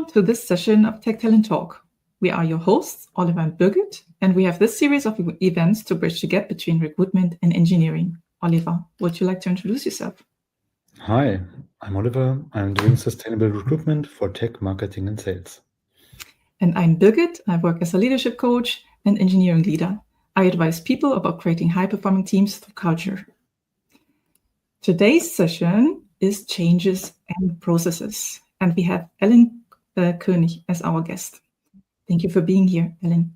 Welcome to this session of Tech Talent Talk. We are your hosts, Oliver and Birgit, and we have this series of events to bridge the gap between recruitment and engineering. Oliver, would you like to introduce yourself? Hi, I'm Oliver. I'm doing sustainable recruitment for tech marketing and sales. And I'm Birgit. I work as a leadership coach and engineering leader. I advise people about creating high-performing teams through culture. Today's session is changes and processes, and we have Ellen König as our guest. Thank you for being here, Ellen.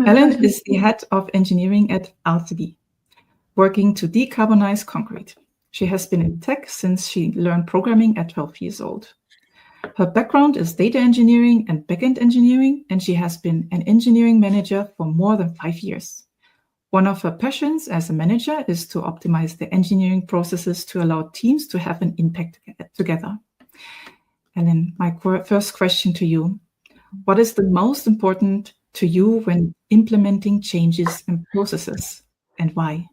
Ellen is the head of engineering at RTB, working to decarbonize concrete. She has been in tech since she learned programming at 12 years old. Her background is data engineering and backend engineering, and she has been an engineering manager for more than 5 years. One of her passions as a manager is to optimize the engineering processes to allow teams to have an impact together. Ellen, my first question to you. What is the most important to you when implementing changes and processes, and why?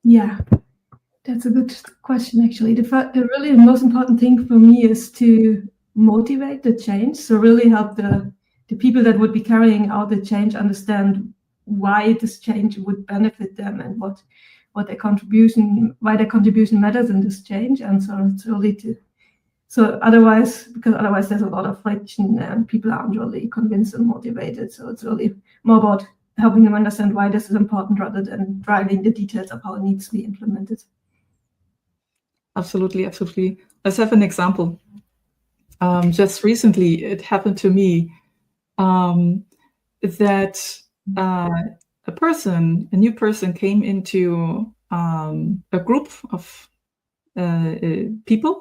Yeah, that's a good question, actually. The most important thing for me is to motivate the change. So really help the people that would be carrying out the change understand why this change would benefit them and why their contribution matters in this change. And so it's really because otherwise there's a lot of friction and people aren't really convinced and motivated. So it's really more about helping them understand why this is important rather than driving the details of how it needs to be implemented. Absolutely, absolutely. Let's have an example. Just recently, it happened to me that a new person came into a group of people.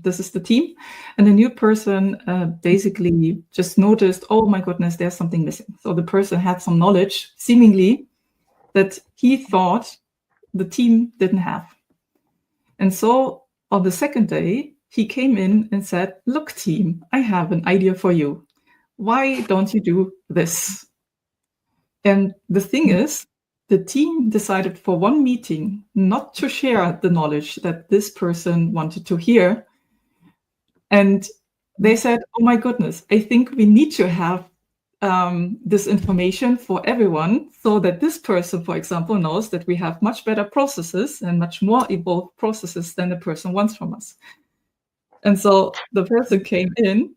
This is the team, and the new person basically just noticed, oh my goodness, there's something missing. So the person had some knowledge, seemingly, that he thought the team didn't have. And so on the second day, he came in and said, look, team, I have an idea for you. Why don't you do this? And the thing is, the team decided for one meeting not to share the knowledge that this person wanted to hear. And they said, oh my goodness, I think we need to have this information for everyone so that this person, for example, knows that we have much better processes and much more evolved processes than the person wants from us. And so the person came in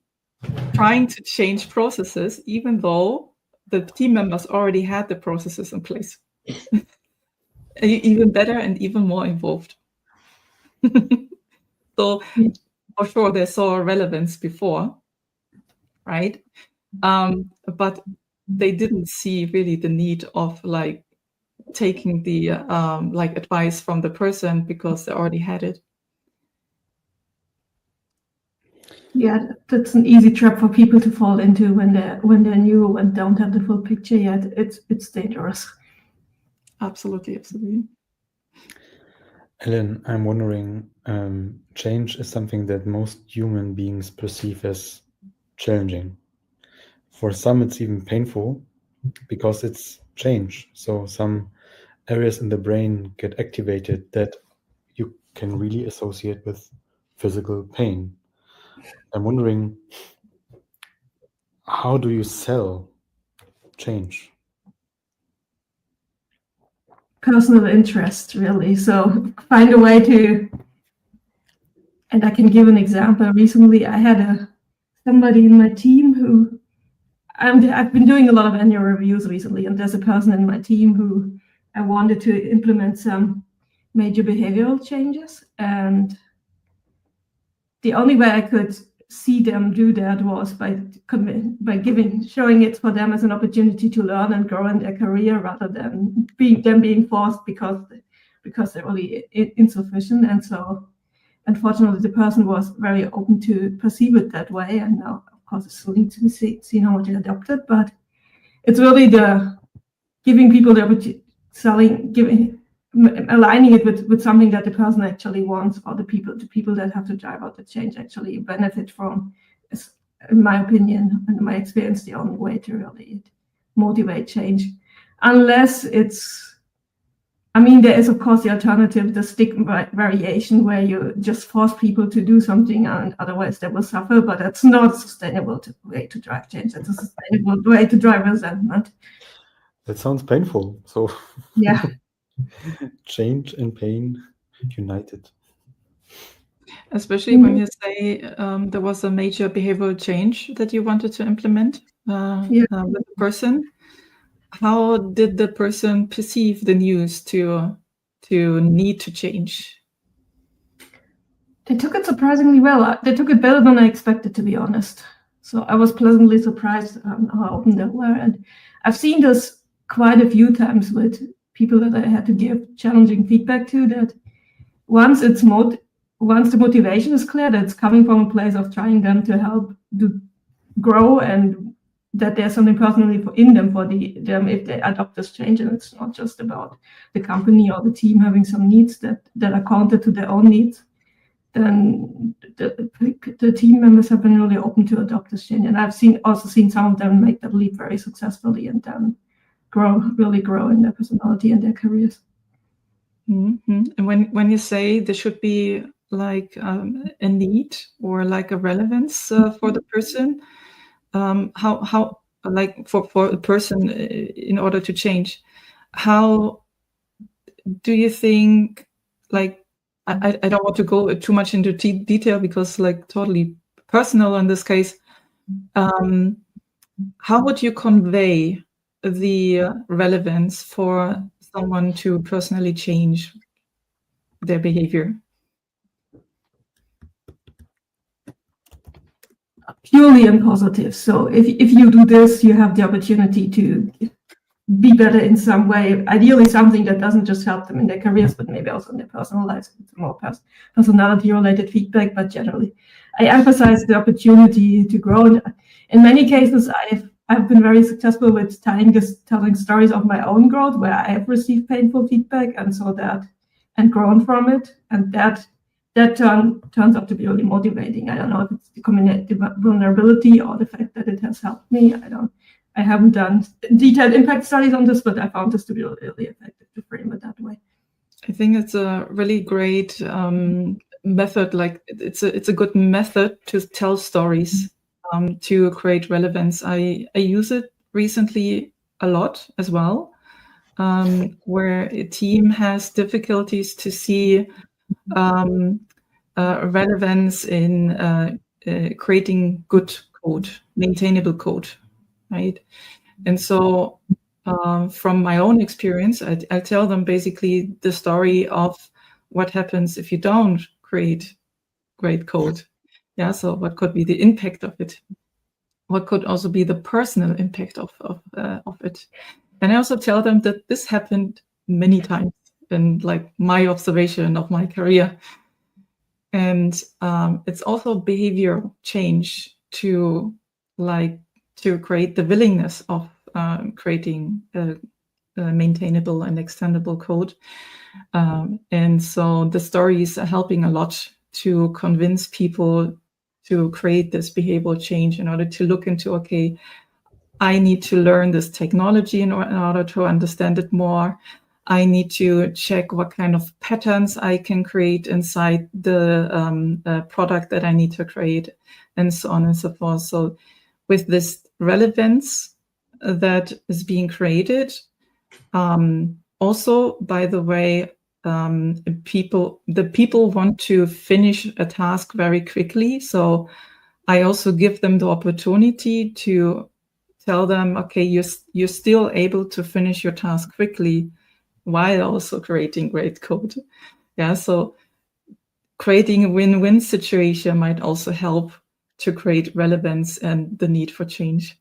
trying to change processes, even though the team members already had the processes in place. Even better and even more involved. So for sure, they saw relevance before, right? But they didn't see really the need of taking the advice from the person because they already had it. Yeah, that's an easy trap for people to fall into when they're new and don't have the full picture yet. It's dangerous. Absolutely, absolutely. Ellen, I'm wondering, change is something that most human beings perceive as challenging. For some, it's even painful because it's change. So some areas in the brain get activated that you can really associate with physical pain. I'm wondering, how do you sell change? Personal interest, really. So find a way to, and I can give an example. Recently, I had somebody in my team who, I've been doing a lot of annual reviews recently, and there's a person in my team who I wanted to implement some major behavioral changes. And the only way I could see them do that was by showing it for them as an opportunity to learn and grow in their career rather than being forced because they're really insufficient. And so unfortunately the person was very open to perceive it that way, and now of course it still needs to be seen how much it adopted, but it's really the giving people the opportunity, aligning it with something that the person actually wants, or the people that have to drive out the change actually benefit from, is, in my opinion and my experience, the only way to really motivate change, unless it's I mean, there is, of course, the alternative, the stick variation, where you just force people to do something and otherwise they will suffer, but that's not a sustainable way to drive change. That's a sustainable way to drive resentment. That sounds painful. So Yeah. change and pain united. Especially when you say there was a major behavioral change that you wanted to implement with the person. How did the person perceive the news to need to change? They took it surprisingly well. They took it better than I expected, to be honest. So I was pleasantly surprised how open they were. And I've seen this quite a few times with people that I had to give challenging feedback to, that once the motivation is clear, that it's coming from a place of trying them to help grow, and that there's something personally in them for them if they adopt this change, and it's not just about the company or the team having some needs that are counter to their own needs, then the team members have been really open to adopt this change. And I've also seen some of them make that leap very successfully and then really grow in their personality and their careers. Mm-hmm. And when you say there should be like a need or like a relevance for the person, how like for a person in order to change, how do you think, like, I don't want to go too much into detail because like totally personal in this case, how would you convey the relevance for someone to personally change their behavior? Purely and positive. So if you do this, you have the opportunity to be better in some way, ideally something that doesn't just help them in their careers, but maybe also in their personal lives. It's more personality-related feedback, but generally, I emphasize the opportunity to grow. And in many cases, I've been very successful with telling stories of my own growth, where I have received painful feedback and grown from it, and that turns out to be really motivating. I don't know if it's the vulnerability or the fact that it has helped me. I haven't done detailed impact studies on this, but I found this to be really effective to frame it that way. I think it's a really great method. Like it's a good method to tell stories, to create relevance. I use it recently a lot as well, where a team has difficulties to see relevance in creating good code, maintainable code, right? And so from my own experience, I tell them basically the story of what happens if you don't create great code. Yeah, so what could be the impact of it? What could also be the personal impact of it? And I also tell them that this happened many times in like my observation of my career. And it's also behavioral change to create the willingness of creating a maintainable and extendable code. And so the stories are helping a lot to convince people to create this behavioral change in order to look into, okay, I need to learn this technology in order to understand it more. I need to check what kind of patterns I can create inside the product that I need to create, and so on and so forth. So with this relevance that is being created, also, by the way, the people want to finish a task very quickly. So I also give them the opportunity to tell them, okay, you're still able to finish your task quickly while also creating great code. Yeah, so creating a win-win situation might also help to create relevance and the need for change.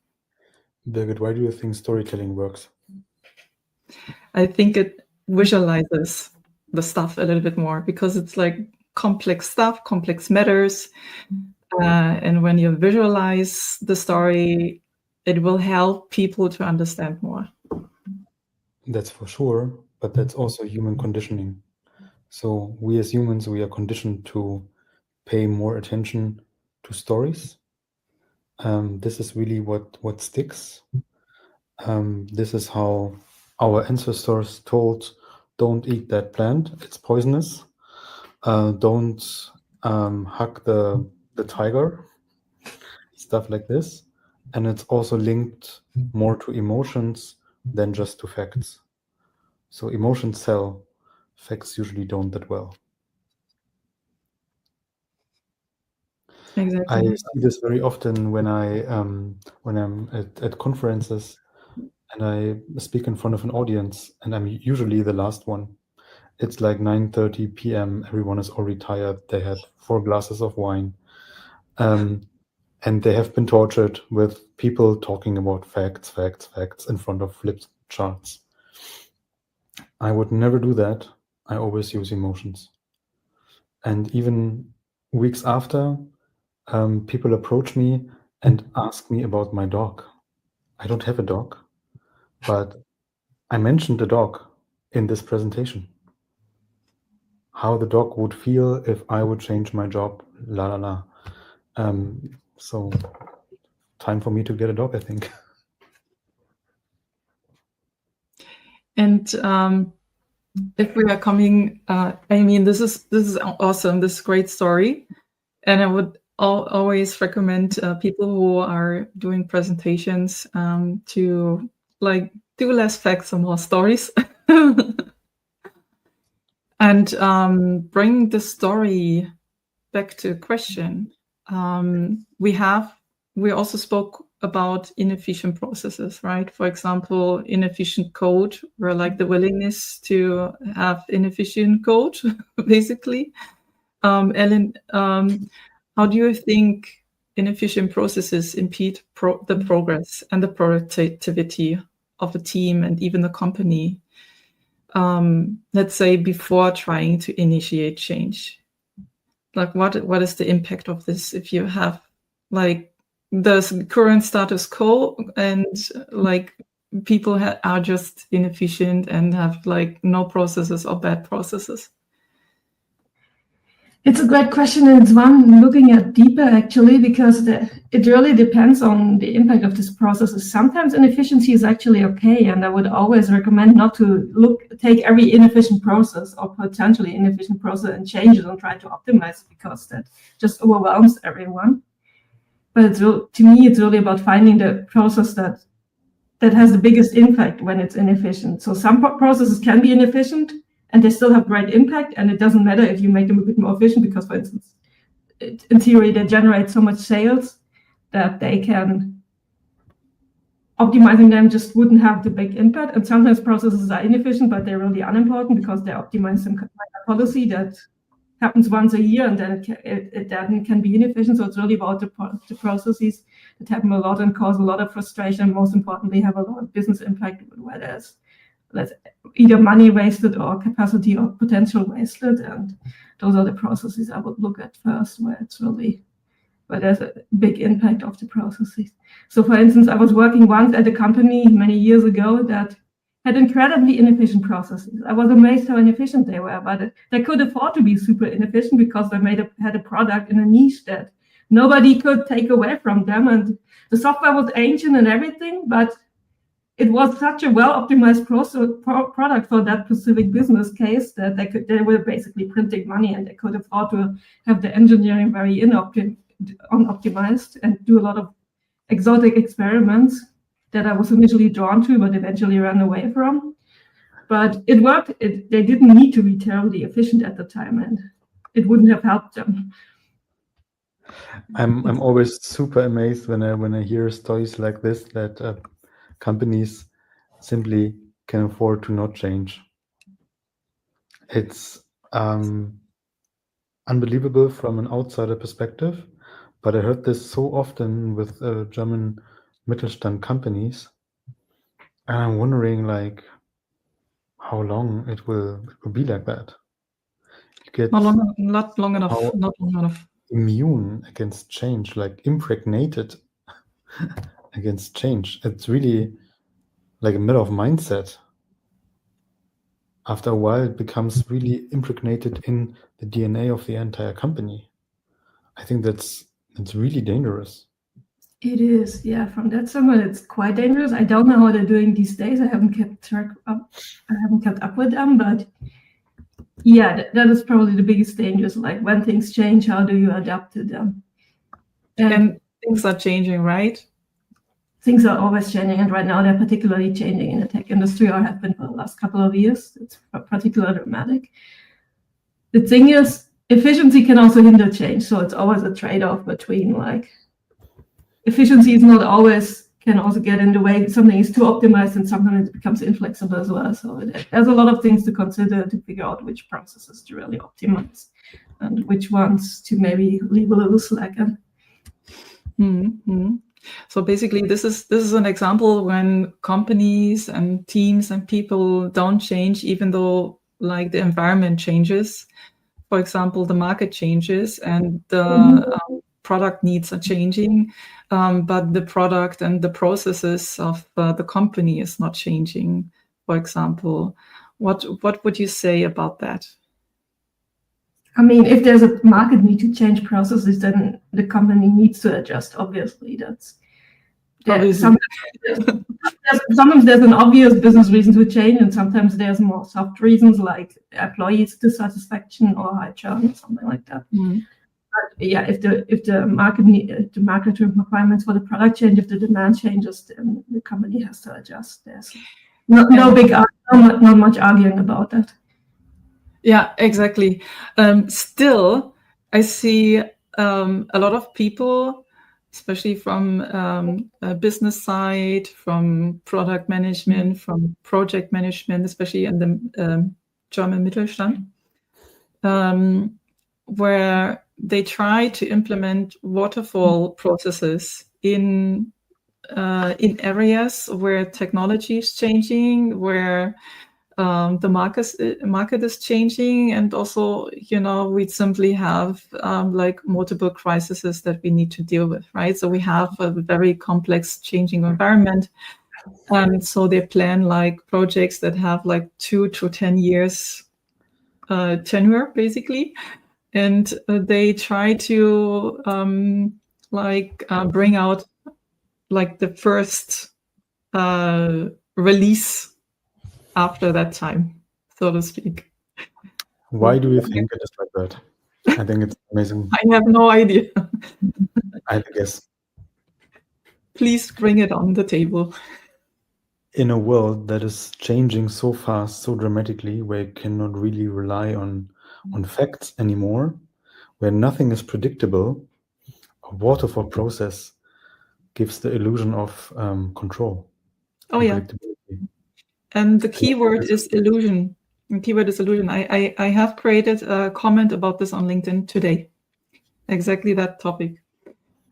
Birgit, why do you think storytelling works? I think it visualizes the stuff a little bit more, because it's like complex stuff, complex matters. And when you visualize the story, it will help people to understand more. That's for sure, but that's also human conditioning. So we as humans, we are conditioned to pay more attention to stories. This is really what sticks. This is how our ancestors told don't eat that plant, it's poisonous. Don't hug the tiger, stuff like this. And it's also linked more to emotions than just to facts. So emotions sell, facts usually don't that well. Exactly. I see this very often when I'm at conferences and I speak in front of an audience, and I'm usually the last one. It's like 9:30 p.m. Everyone is already tired. They had 4 glasses of wine. And they have been tortured with people talking about facts in front of flip charts. I would never do that. I always use emotions. And even weeks after, people approach me and ask me about my dog. I don't have a dog, but I mentioned the dog in this presentation. How the dog would feel if I would change my job, la la la. So time for me to get a dog, I think. And if we are coming, I mean, this is awesome. This is a great story, and I would always recommend people who are doing presentations to like do less facts and more stories, and bring the story back to a question. We also spoke about inefficient processes, right? For example, inefficient code, or like the willingness to have inefficient code, basically. Ellen, how do you think inefficient processes impede the progress and the productivity of a team and even the company? Let's say before trying to initiate change. Like what is the impact of this if you have like the current status quo and like people are just inefficient and have like no processes or bad processes? It's a great question, and it's one looking at deeper actually, because it really depends on the impact of these processes. Sometimes inefficiency is actually okay, and I would always recommend not to take every inefficient process or potentially inefficient process and change it and try to optimize it, because that just overwhelms everyone. But to me, it's really about finding the process that has the biggest impact when it's inefficient. So some processes can be inefficient and they still have great impact, and it doesn't matter if you make them a bit more efficient, because, for instance, in theory, they generate so much sales that they can, optimizing them just wouldn't have the big impact. And sometimes processes are inefficient, but they're really unimportant because they optimize some kind of policy that happens once a year, and then it then can be inefficient. So it's really about the processes that happen a lot and cause a lot of frustration, and most importantly, have a lot of business impact, where there's either money wasted or capacity or potential wasted. And those are the processes I would look at first, where there's a big impact of the processes. So for instance, I was working once at a company many years ago that had incredibly inefficient processes. I was amazed how inefficient they were, but they could afford to be super inefficient because they had a product in a niche that nobody could take away from them. And the software was ancient and everything, but it was such a well-optimized product for that specific business case that they were basically printing money, and they could afford to have the engineering very unoptimized and do a lot of exotic experiments that I was initially drawn to, but eventually ran away from. But it worked. They didn't need to be terribly efficient at the time, and it wouldn't have helped them. I'm always super amazed when I hear stories like this, that companies simply can afford to not change. It's unbelievable from an outsider perspective, but I heard this so often with German Mittelstand companies, and I'm wondering like how long it will be like that. You get Not long enough. Immune against change, like impregnated against change. It's really like a matter of mindset. After a while, it becomes really impregnated in the DNA of the entire company. I think that's really dangerous. It is, yeah. From that summer, it's quite dangerous. I don't know how they're doing these days. I haven't kept up with them, but yeah, that is probably the biggest danger. Is like when things change, how do you adapt to them? And things are changing, right? Things are always changing, and right now they're particularly changing in the tech industry, or have been for the last couple of years. It's particularly dramatic. The thing is, efficiency can also hinder change, so it's always a trade-off between like efficiency is not always can also get in the way. Something is too optimized, and sometimes it becomes inflexible as well. So there's a lot of things to consider to figure out which processes to really optimize and which ones to maybe leave a little slack in. Mm-hmm. So basically, this is an example when companies and teams and people don't change, even though like the environment changes. For example, the market changes and the product needs are changing, but the product and the processes of the company is not changing. For example, what would you say about that? I mean, if there's a market need to change processes, then the company needs to adjust. Obviously, sometimes there's an obvious business reason to change, and sometimes there's more soft reasons like employees dissatisfaction or high churn or something like that. But yeah, if the market requirements for the product change, if the demand changes, then the company has to adjust. There's not much arguing about that. Yeah, exactly. Still, I see a lot of people, especially from a business side, from product management, from project management, especially in the German Mittelstand, where they try to implement waterfall processes in areas where technology is changing, where the market is changing, and also, we simply have like multiple crises that we need to deal with, right? So we have a very complex changing environment, and so they plan like projects that have like 2 to 10 years tenure, basically, and they try to bring out like the first release after that time, so to speak. Why do you think it is like that? I think it's amazing. I have no idea. I guess. Please bring it on the table. In a world that is changing so fast, so dramatically, where you cannot really rely on facts anymore, where nothing is predictable, a waterfall process gives the illusion of control. Oh yeah. And the keyword is illusion. The keyword is illusion. I have created a comment about this on LinkedIn today. Exactly that topic.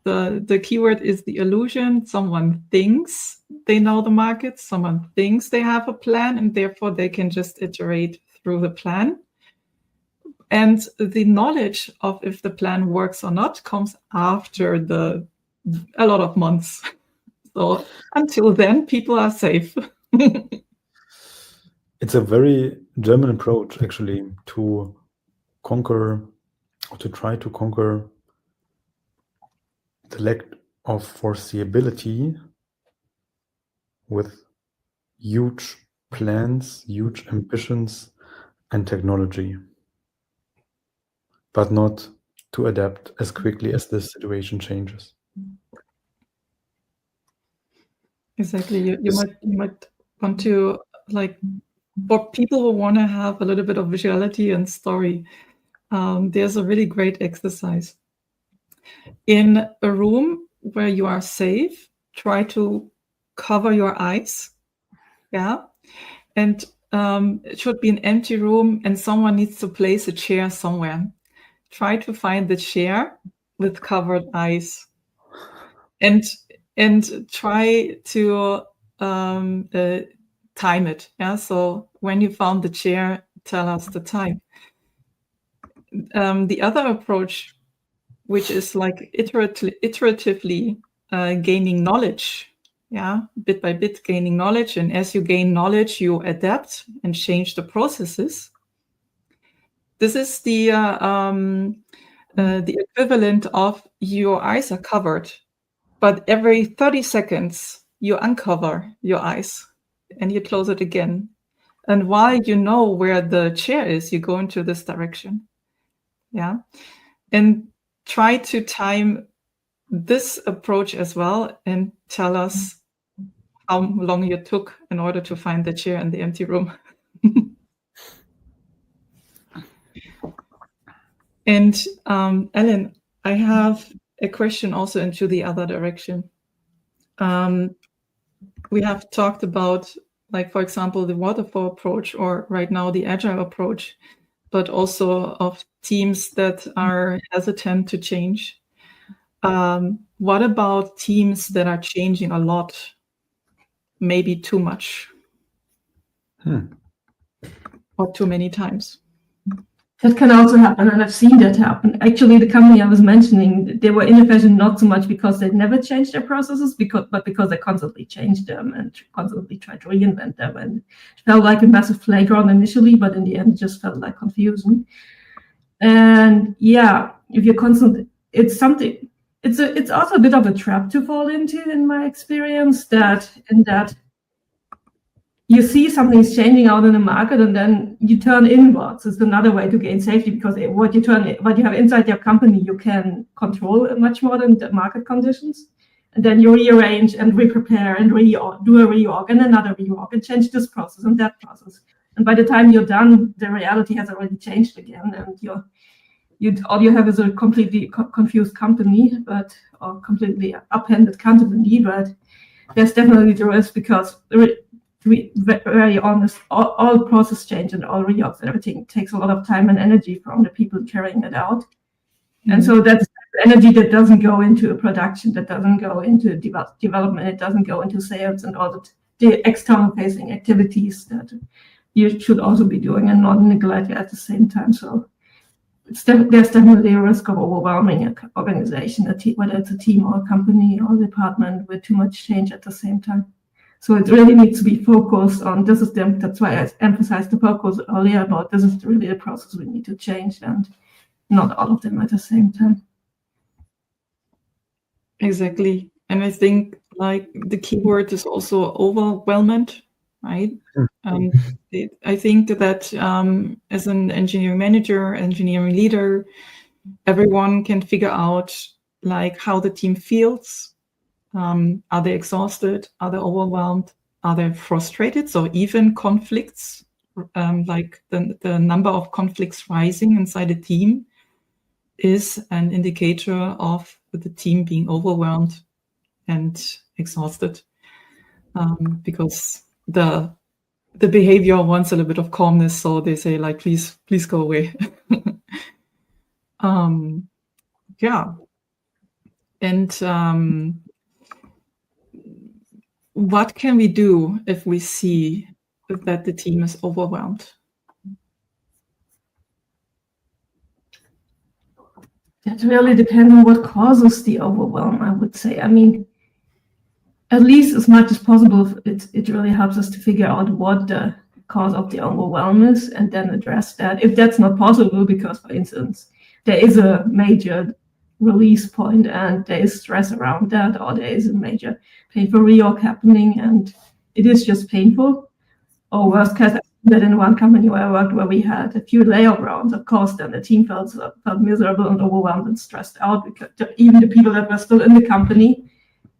The keyword is the illusion. Someone thinks they know the market. Someone thinks they have a plan, and therefore they can just iterate through the plan. And the knowledge of if the plan works or not comes after a lot of months. So until then, people are safe. It's a very German approach, actually, to try to conquer the lack of foreseeability with huge plans, huge ambitions, and technology, but not to adapt as quickly as the situation changes. Exactly. You might want to, like, for people who want to have a little bit of visuality and story, there's a really great exercise. In a room where you are safe, try to cover your eyes. Yeah. And it should be an empty room, and someone needs to place a chair somewhere. Try to find the chair with covered eyes, and try to time it. Yeah. So when you found the chair, tell us the time. The other approach, which is like iteratively gaining knowledge. Yeah, bit by bit gaining knowledge, and as you gain knowledge, you adapt and change the processes. This is the equivalent of your eyes are covered. But every 30 seconds, you uncover your eyes and you close it again. And while you know where the chair is, you go into this direction. Yeah. And try to time this approach as well and tell us how long you took in order to find the chair in the empty room. And Ellen, I have a question also into the other direction. We have talked about, like, for example, the waterfall approach, or right now the agile approach, but also of teams that are hesitant to change. What about teams that are changing a lot, maybe too much, or too many times? That can also happen, and I've seen that happen. Actually, the company I was mentioning, they were inefficient not so much because they never changed their processes, but because they constantly changed them and constantly tried to reinvent them. And it felt like a massive playground initially, but in the end, it just felt like confusion. And yeah, if you're constantly, it's also a bit of a trap to fall into, in my experience, that you see something's changing out in the market and then you turn inwards. It's another way to gain safety, because what you have inside your company, you can control much more than the market conditions. And then you rearrange and re-prepare and do a reorg and another reorg and change this process and that process. And by the time you're done, the reality has already changed again, and all you have is a completely confused company, or completely upended company. But there's definitely the risk, because to be very honest, all process change and all reorgs and everything takes a lot of time and energy from the people carrying it out. Mm-hmm. And so that's energy that doesn't go into production, that doesn't go into development, it doesn't go into sales and all the external facing activities that you should also be doing and not neglect at the same time. So there's definitely a risk of overwhelming an organization, whether it's a team or a company or a department, with too much change at the same time. So it really needs to be focused on that's why I emphasized the focus earlier about this is really the process we need to change, and not all of them at the same time. Exactly. And I think, like, the keyword is also overwhelmed, right? I think that as an engineering manager, engineering leader, everyone can figure out, like, how the team feels. Are they exhausted? Are they overwhelmed? Are they frustrated? So even conflicts, like the number of conflicts rising inside a team, is an indicator of the team being overwhelmed and exhausted, because the behavior wants a little bit of calmness, so they say, like, please go away. Yeah. And what can we do if we see that the team is overwhelmed? That really depends on what causes the overwhelm, I would say. I mean, at least as much as possible, it really helps us to figure out what the cause of the overwhelm is, and then address that. If that's not possible, because, for instance, there is a major release point and there is stress around that, or there is a major painful reorg happening and it is just painful, or worst case, that in one company where I worked, where we had a few layoff rounds, of course, then the team felt miserable and overwhelmed and stressed out, because even the people that were still in the company,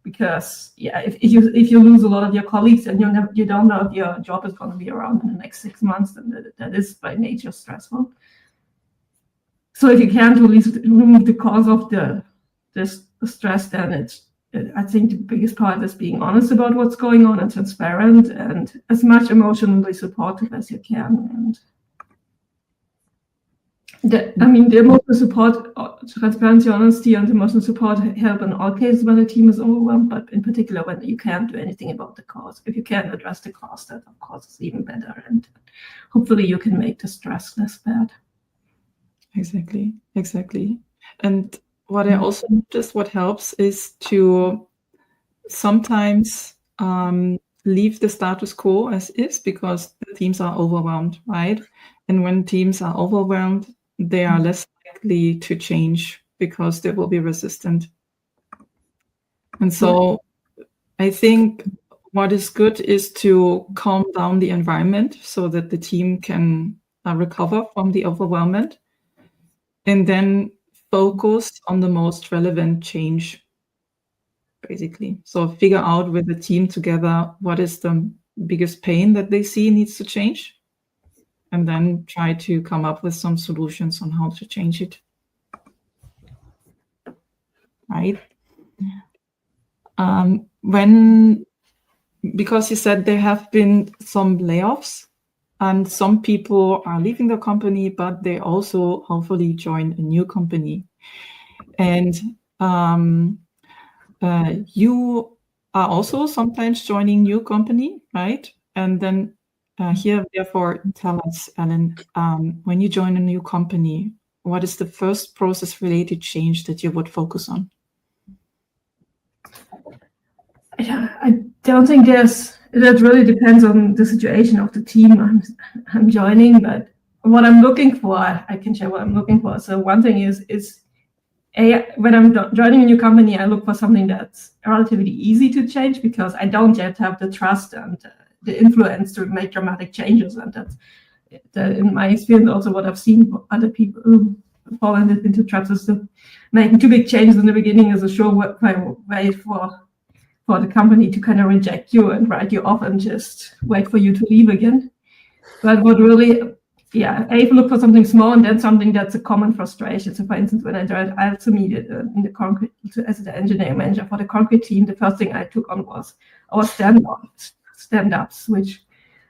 because if you lose a lot of your colleagues and you don't know if your job is going to be around in the next 6 months, then that is by nature stressful. So if you can't remove the cause of the stress, then I think the biggest part is being honest about what's going on and transparent and as much emotionally supportive as you can. And the emotional support, transparency, honesty, and emotional support help in all cases when the team is overwhelmed, but in particular when you can't do anything about the cause. If you can address the cause, that of course is even better, and hopefully you can make the stress less bad. Exactly. And what I also noticed, what helps is to sometimes leave the status quo as is, because the teams are overwhelmed, right? And when teams are overwhelmed, they are less likely to change because they will be resistant. And so I think what is good is to calm down the environment so that the team can recover from the overwhelmment, and then focus on the most relevant change, basically. So figure out with the team together what is the biggest pain that they see needs to change, and then try to come up with some solutions on how to change it. Right? Because you said there have been some layoffs and some people are leaving the company, but they also hopefully join a new company. And you are also sometimes joining new company, right? And then here, therefore, tell us, Ellen, when you join a new company, what is the first process-related change that you would focus on? Yeah, I don't think that really depends on the situation of the team I'm joining, but what I'm looking for, I can share what I'm looking for. So one thing is when I'm joining a new company, I look for something that's relatively easy to change, because I don't yet have the trust and the influence to make dramatic changes. And that's in my experience also what I've seen for other people who fall into traps is making too big changes in the beginning is a sure way for the company to kind of reject you and write you off and just wait for you to leave again. But what really, I look for something small and then something that's a common frustration. So for instance, when I joined Alchemy in the concrete as the engineering manager for the concrete team, the first thing I took on was our stand-ups, which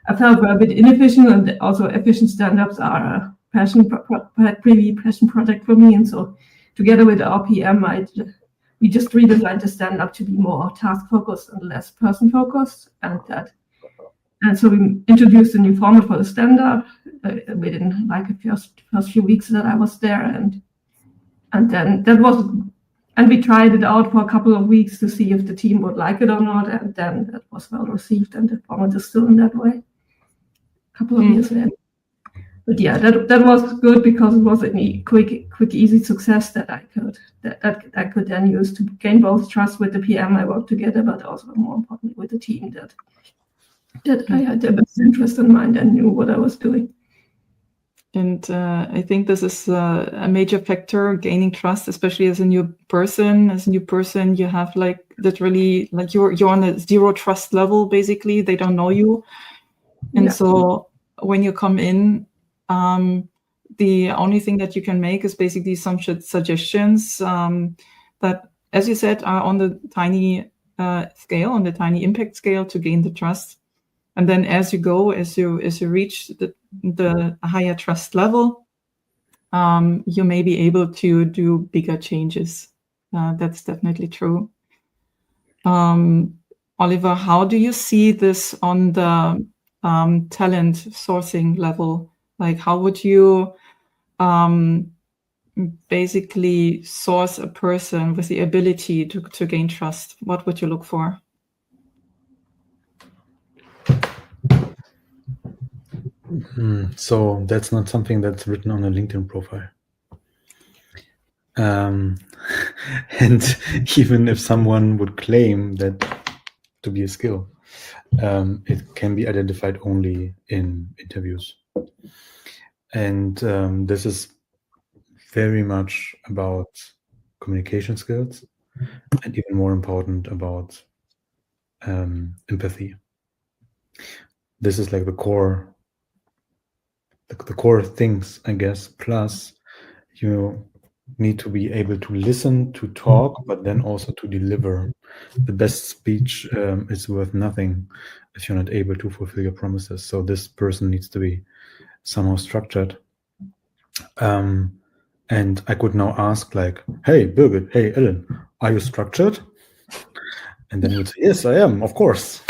I felt were a bit inefficient, and also efficient stand-ups are a passion project for me. And so together with the RPM, we just redesigned the stand-up to be more task-focused and less person-focused, and so we introduced a new format for the stand-up within like the first few weeks that I was there, and then we tried it out for a couple of weeks to see if the team would like it or not, and then that was well received, and the format is still in that way. A couple of years later. But yeah, that was good because it was a quick, easy success that I could then use to gain both trust with the PM I worked together, but also more importantly with the team that I had their best interest in mind and knew what I was doing. And I think this is a major factor, gaining trust, especially as a new person. As a new person, you have literally you're on a zero trust level. Basically, they don't know you, and so when you come in, the only thing that you can make is basically some suggestions that, as you said, are on the tiny scale, on the tiny impact scale to gain the trust. And then as you go, as you reach the higher trust level, you may be able to do bigger changes. That's definitely true. Oliver, how do you see this on the talent sourcing level? Like, how would you basically source a person with the ability to gain trust? What would you look for? So that's not something that's written on a LinkedIn profile. And even if someone would claim that to be a skill, it can be identified only in interviews. And this is very much about communication skills, and even more important about empathy. This is like the core things, I guess. Plus, you need to be able to listen, to talk, but then also to deliver. The best speech is worth nothing if you're not able to fulfill your promises. So this person needs to be somehow structured. And I could now ask, like, hey, Birgit, hey, Ellen, are you structured? And then you would say, yes, I am, of course.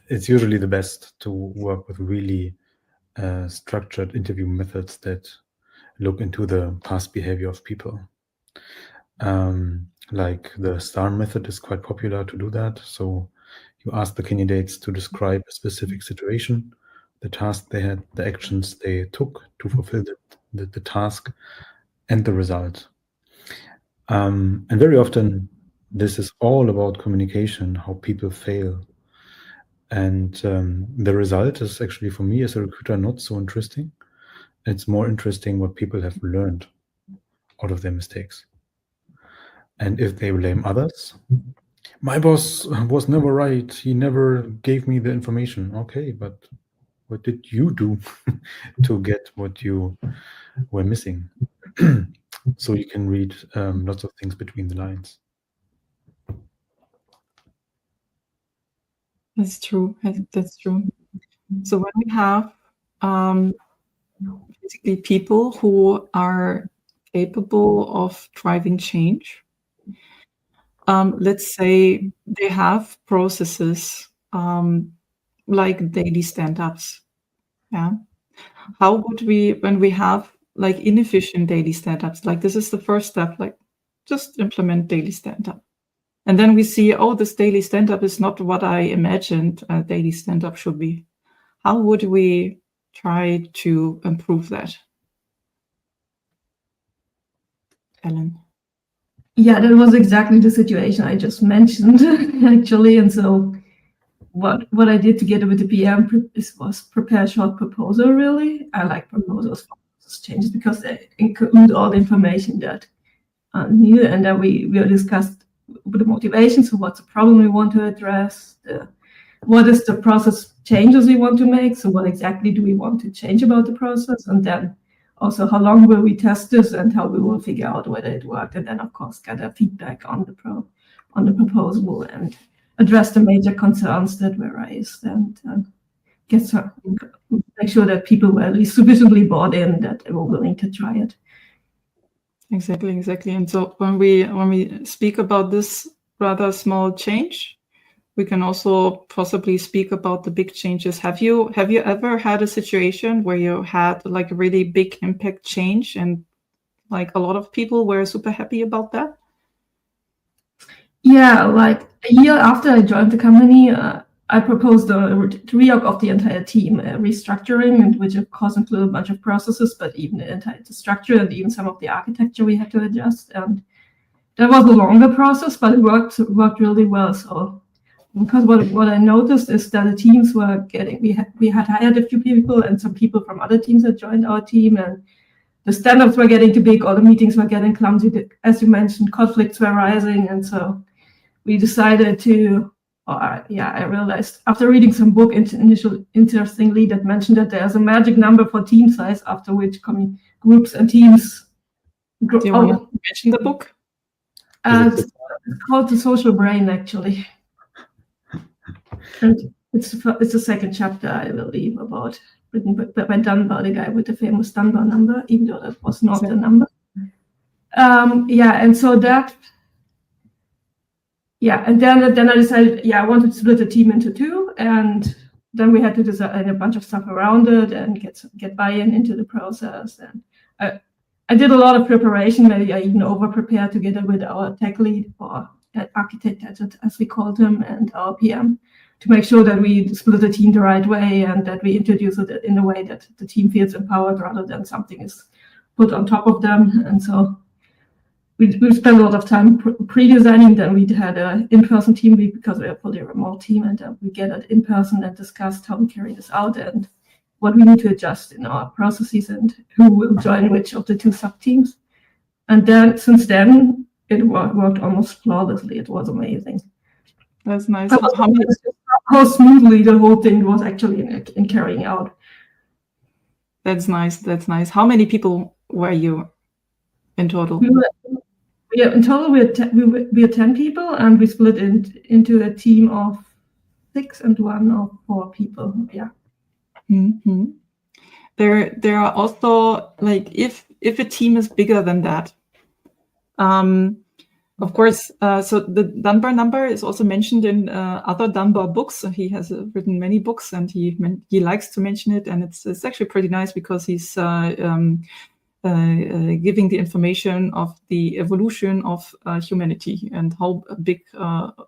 It's usually the best to work with really structured interview methods that look into the past behavior of people. Like the STAR method is quite popular to do that. So you ask the candidates to describe a specific situation, the task they had, the actions they took to fulfill the task, and the result. And very often, this is all about communication, how people fail. And the result is actually, for me as a recruiter, not so interesting. It's more interesting what people have learned out of their mistakes. And if they blame others, my boss was never right. He never gave me the information. Okay, but what did you do to get what you were missing? So you can read lots of things between the lines. That's true. That's true. So when we have basically people who are capable of driving change, let's say they have processes like daily stand-ups. Yeah. How would we, when we have like inefficient daily stand-ups, like this is the first step, like just implement daily stand-up. And then we see, oh, this daily stand-up is not what I imagined a daily stand-up should be. How would we try to improve that? Ellen? Yeah, that was exactly the situation I just mentioned, actually. And so what I did together with the PM was prepare a short proposal, really. I like proposals for changes because they include all the information that needed, and then we discussed the motivation. So what's the problem we want to address? What is the process changes we want to make? So what exactly do we want to change about the process? And then also how long will we test this and how we will figure out whether it worked. And then of course gather feedback on the proposal and address the major concerns that were raised and make sure that people were at least sufficiently bought in that they were willing to try it. Exactly. And so when we speak about this rather small change, we can also possibly speak about the big changes. Have you ever had a situation where you had like a really big impact change and like a lot of people were super happy about that? Yeah, like a year after I joined the company, I proposed a reorg of the entire team, restructuring, and which of course included a bunch of processes, but even the entire structure and even some of the architecture we had to adjust. And that was a longer process, but it worked really well. So because what I noticed is that the teams were getting, we had hired a few people and some people from other teams had joined our team, and the stand-ups were getting too big, all the meetings were getting clumsy. As you mentioned, conflicts were rising, and so we decided to, I realized after reading some book interestingly that mentioned that there's a magic number for team size after which groups and teams grow. Do you want to mention the book? It's called The Social Brain, actually. And it's the second chapter, I believe, written by Dunbar, the guy with the famous Dunbar number, even though that was not the number. And so that, and then I decided, I wanted to split the team into two, and then we had to design a bunch of stuff around it and get buy-in into the process. And I did a lot of preparation. Maybe I even over-prepared together with our tech lead or architect, as we called him, and our PM, to make sure that we split the team the right way and that we introduce it in a way that the team feels empowered rather than something is put on top of them. And so we spent a lot of time pre-designing. Then we had an in-person team week because we are fully remote team, and we gathered in person and discussed how we carry this out and what we need to adjust in our processes and who will join which of the two sub-teams. And then since then, it worked almost flawlessly. It was amazing. That's nice. How smoothly the whole thing was actually in carrying out. That's nice. How many people were you in total? In total we are 10 people, and we split into a team of 6 and 1 of 4 people. Yeah. Mm-hmm. There are also, like, if a team is bigger than that, of course, so the Dunbar number is also mentioned in other Dunbar books. He has written many books, and he likes to mention it, and it's actually pretty nice because he's giving the information of the evolution of humanity and how big,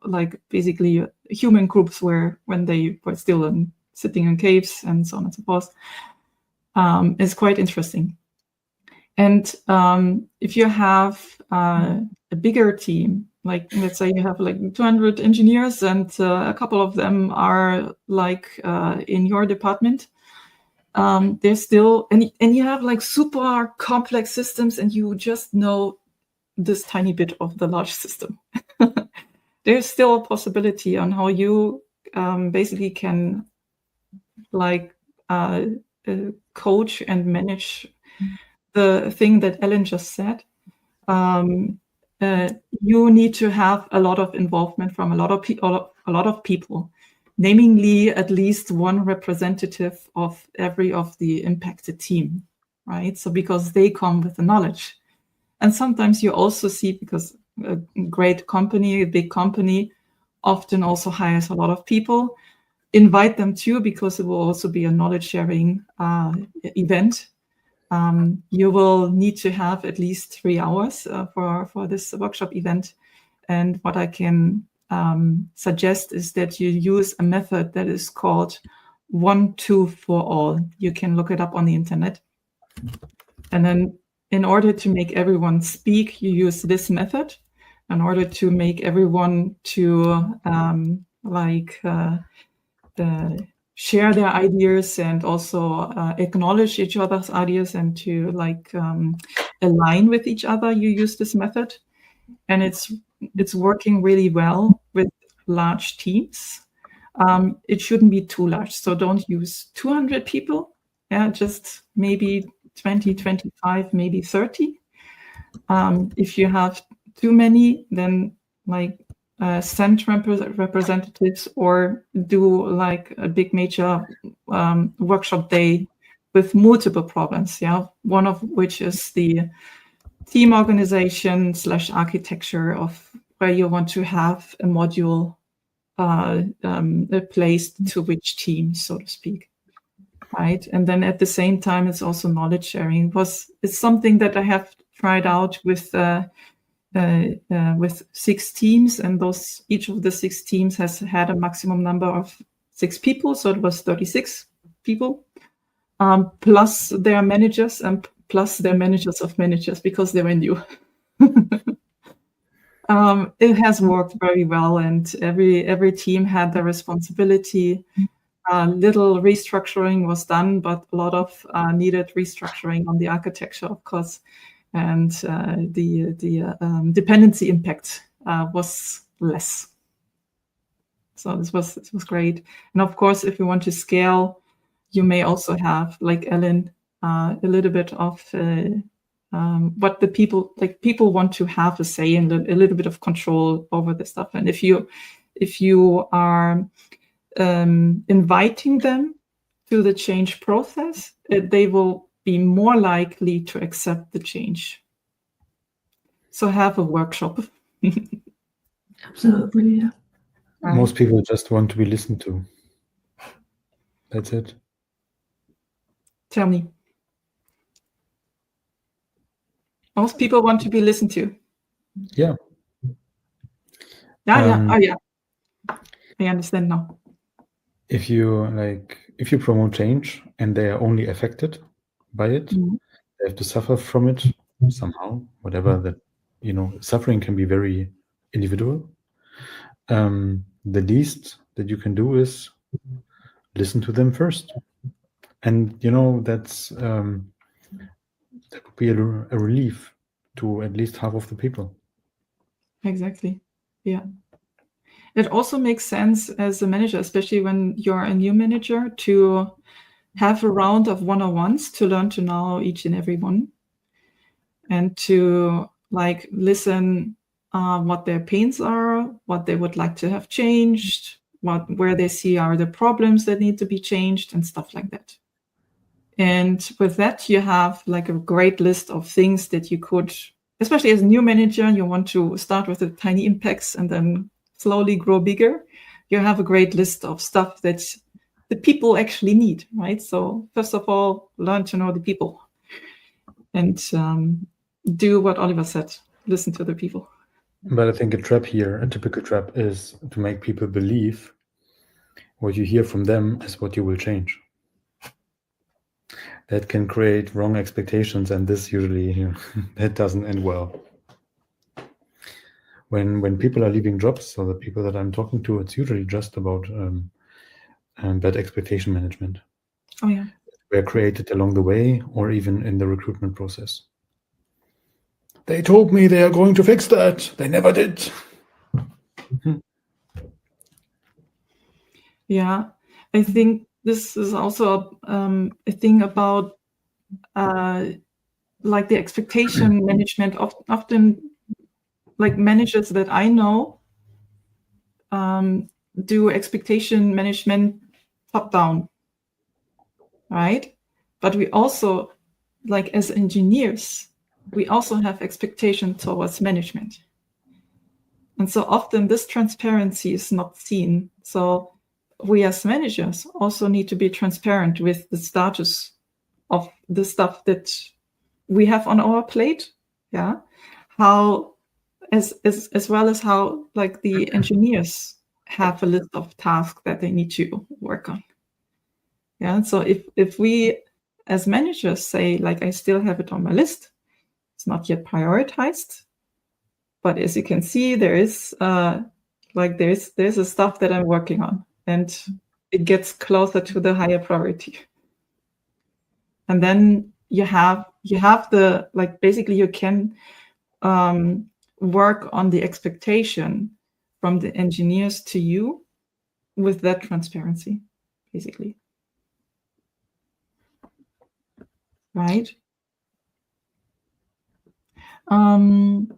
like basically human groups were when they were still sitting in caves and so on and so forth. It's quite interesting. And if you have a bigger team, like let's say you have like 200 engineers and a couple of them are like in your department, there's still, and you have like super complex systems and you just know this tiny bit of the large system. There's still a possibility on how you basically can like coach and manage the thing that Ellen just said. You need to have a lot of involvement from a lot of people, namely at least one representative of every of the impacted team, right? So because they come with the knowledge. And sometimes you also see, because a great company, a big company, often also hires a lot of people, invite them too, because it will also be a knowledge sharing event. You will need to have at least 3 hours for this workshop event. And what I can suggest is that you use a method that is called 1, 2 for all. You can look it up on the internet. And then in order to make everyone speak, you use this method. In order to make everyone to share their ideas and also acknowledge each other's ideas and to like align with each other, you use this method. And it's working really well with large teams. It shouldn't be too large. So don't use 200 people. Yeah, just maybe 20, 25, maybe 30. If you have too many, then like send representatives or do like a big major workshop day with multiple problems. Yeah, one of which is the team organization / architecture of where you want to have a module placed to which team, so to speak. Right, and then at the same time, it's also knowledge sharing. It's something that I have tried out with 6 teams, and each of the 6 teams has had a maximum number of 6 people, so it was 36 people, plus their managers and plus their managers of managers, because they were new. It has worked very well, and every team had their responsibility. Little restructuring was done, but a lot of needed restructuring on the architecture, of course, and the dependency impact was less. So this was great. And of course, if you want to scale, you may also have, like Ellen, a little bit of what the people want to have a say and a little bit of control over the stuff. And if you are inviting them to the change process, they will be more likely to accept the change. So have a workshop. Absolutely, yeah. Most people just want to be listened to. That's it. Tell me. Most people want to be listened to. Yeah. Yeah. I understand now. If you promote change and they are only affected by it, they have to suffer from it somehow, whatever that, suffering can be very individual. The least that you can do is listen to them first. And, that would be a relief to at least half of the people. Exactly. Yeah. It also makes sense as a manager, especially when you're a new manager, to have a round of one-on-ones to learn to know each and every one, and to like listen what their pains are, what they would like to have changed, where they see are the problems that need to be changed, and stuff like that. And with that, you have like a great list of things that you could, especially as a new manager, you want to start with the tiny impacts and then slowly grow bigger. You have a great list of stuff that the people actually need, right? So first of all, learn to know the people and do what Oliver said, listen to the people. But I think a typical trap is to make people believe what you hear from them is what you will change. that can create wrong expectations, and this usually that doesn't end well. When people are leaving jobs, so the people that I'm talking to, it's usually just about bad expectation management. Oh yeah. Were created along the way or even in the recruitment process. They told me they are going to fix that. They never did. Yeah, I think this is also a thing about like the expectation management. Often, like managers that I know do expectation management top down, right? But we also, like as engineers, we also have expectation towards management. And so often this transparency is not seen. So we as managers also need to be transparent with the status of the stuff that we have on our plate. Yeah. How, as well as how like the engineers have a list of tasks that they need to work on. Yeah. So if we as managers say, like, I still have it on my list, it's not yet prioritized, but as you can see, there is there's a stuff that I'm working on, and it gets closer to the higher priority. And then you have the, like, basically you can work on the expectation from the engineers to you with that transparency, basically. Right? Ellen,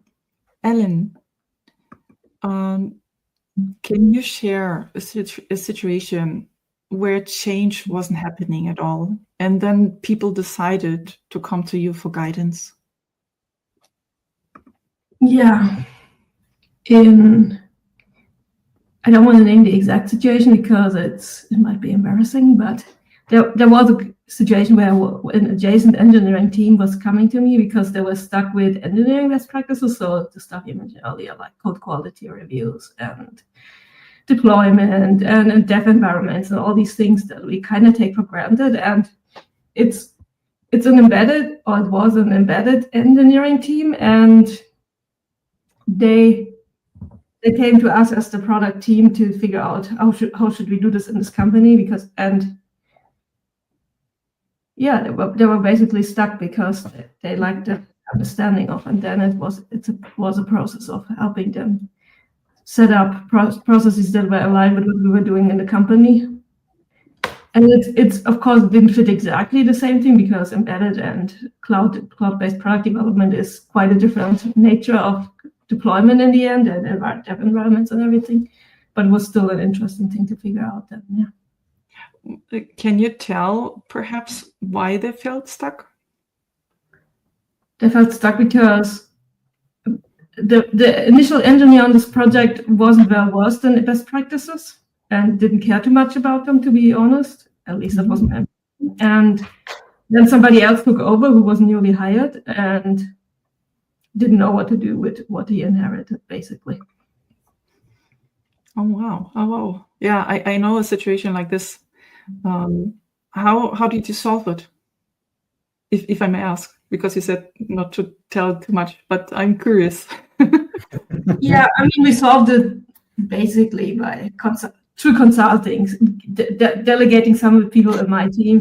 can you share a situation where change wasn't happening at all, and then people decided to come to you for guidance? Yeah. I don't want to name the exact situation because it might be embarrassing, but there was a situation where an adjacent engineering team was coming to me because they were stuck with engineering best practices. So the stuff you mentioned earlier, like code quality reviews and deployment and dev environments and all these things that we kind of take for granted. And it was an embedded engineering team, and they came to us as the product team to figure out how should we do this in this company, they were basically stuck because they lacked the understanding of, and then it was a process of helping them set up processes that were aligned with what we were doing in the company. And it's of course didn't fit exactly the same thing because embedded and cloud-based product development is quite a different nature of deployment in the end, and dev environments and everything, but it was still an interesting thing to figure out then. Yeah. Can you tell perhaps why they felt stuck? They felt stuck because the initial engineer on this project wasn't well versed in best practices and didn't care too much about them, to be honest. At least that wasn't him. And then somebody else took over who was newly hired and didn't know what to do with what he inherited, basically. Oh wow. Yeah, I know a situation like this. How did you solve it? If I may ask, because you said not to tell too much, but I'm curious. Yeah, I mean, we solved it basically by through consulting, delegating some of the people in my team,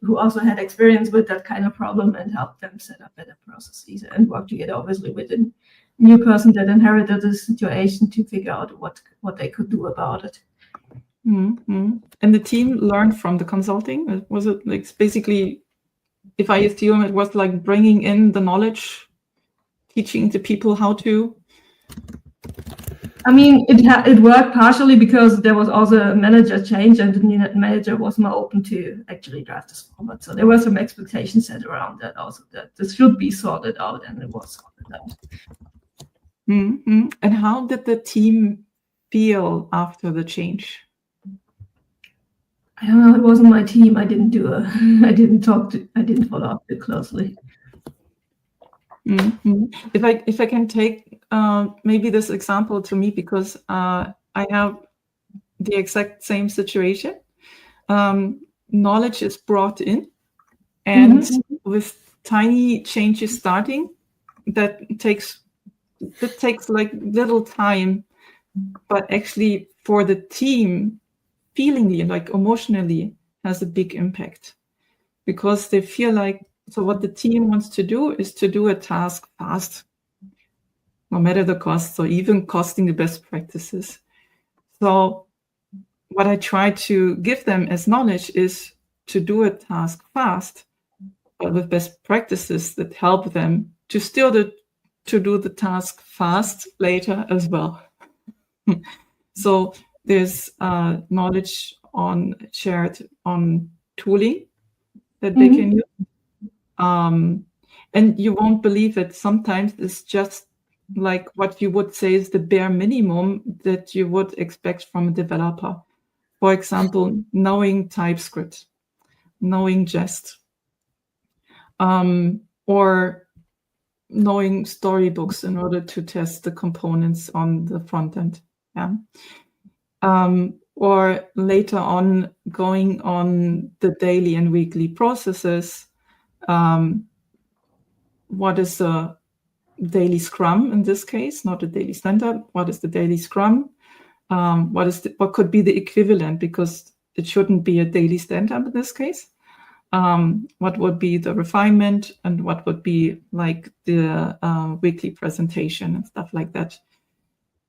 who also had experience with that kind of problem, and help them set up better processes and work together, obviously, with a new person that inherited the situation to figure out what they could do about it. Mm-hmm. And the team learned from the consulting? Was it like basically, if I assume it was like bringing in the knowledge, teaching the people how to? I mean, it worked partially because there was also a manager change, and the new manager was more open to actually drive this forward. So there were some expectations set around that also, that this should be sorted out, and it was sorted out. Mm-hmm. And how did the team feel after the change? I don't know. It wasn't my team. I didn't follow up too closely. Mm-hmm. If I can take maybe this example to me, because I have the exact same situation. Knowledge is brought in, And with tiny changes starting, that takes like little time, but actually for the team, feelingly, like emotionally, has a big impact, because they feel like, so what the team wants to do is to do a task fast, no matter the cost, so even costing the best practices. So what I try to give them as knowledge is to do a task fast, but with best practices that help them to still to do the task fast later as well. So there's knowledge shared on tooling that they can use. And you won't believe it, sometimes it's just like what you would say is the bare minimum that you would expect from a developer. For example, knowing TypeScript, knowing Jest, or knowing storybooks in order to test the components on the front end. Yeah. Or later on, going on the daily and weekly processes. What is a daily Scrum in this case, not a daily stand-up? What is the daily Scrum? What could be the equivalent, because it shouldn't be a daily stand-up in this case. What would be the refinement, and what would be like the weekly presentation and stuff like that.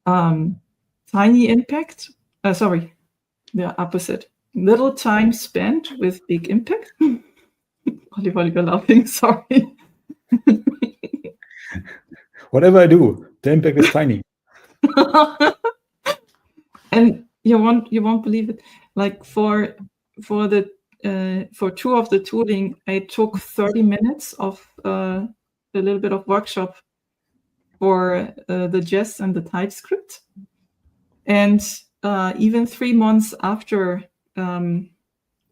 Tiny impact, the opposite. Little time spent with big impact. Oliver, you're laughing, sorry. Whatever I do, the impact is tiny. And you won't believe it. Like for two of the tooling, I took 30 minutes of a little bit of workshop for the Jest and the TypeScript. And even 3 months after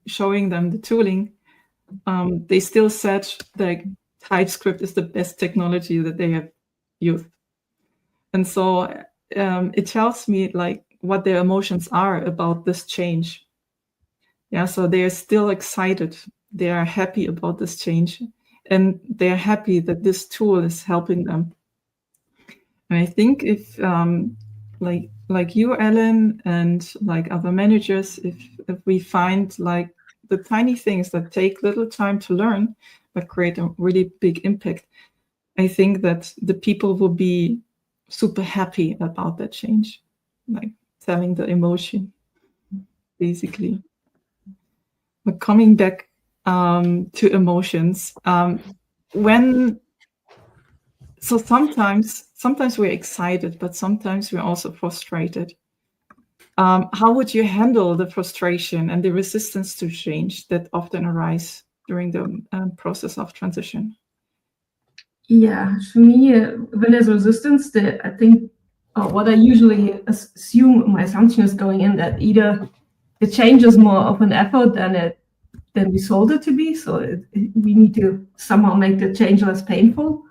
showing them the tooling, they still said that TypeScript is the best technology that they have used. And so it tells me like what their emotions are about this change. Yeah, so they are still excited. They are happy about this change, and they are happy that this tool is helping them. And I think if like you, Ellen, and like other managers, if we find like the tiny things that take little time to learn but create a really big impact, I think that the people will be super happy about that change, like telling the emotion, basically. But coming back to emotions, sometimes we're excited, but sometimes we're also frustrated. How would you handle the frustration and the resistance to change that often arise during the process of transition? Yeah, for me, when there's resistance, I think what I usually assume, my assumption is going in that either the change is more of an effort than we sold it to be, so we need to somehow make the change less painful.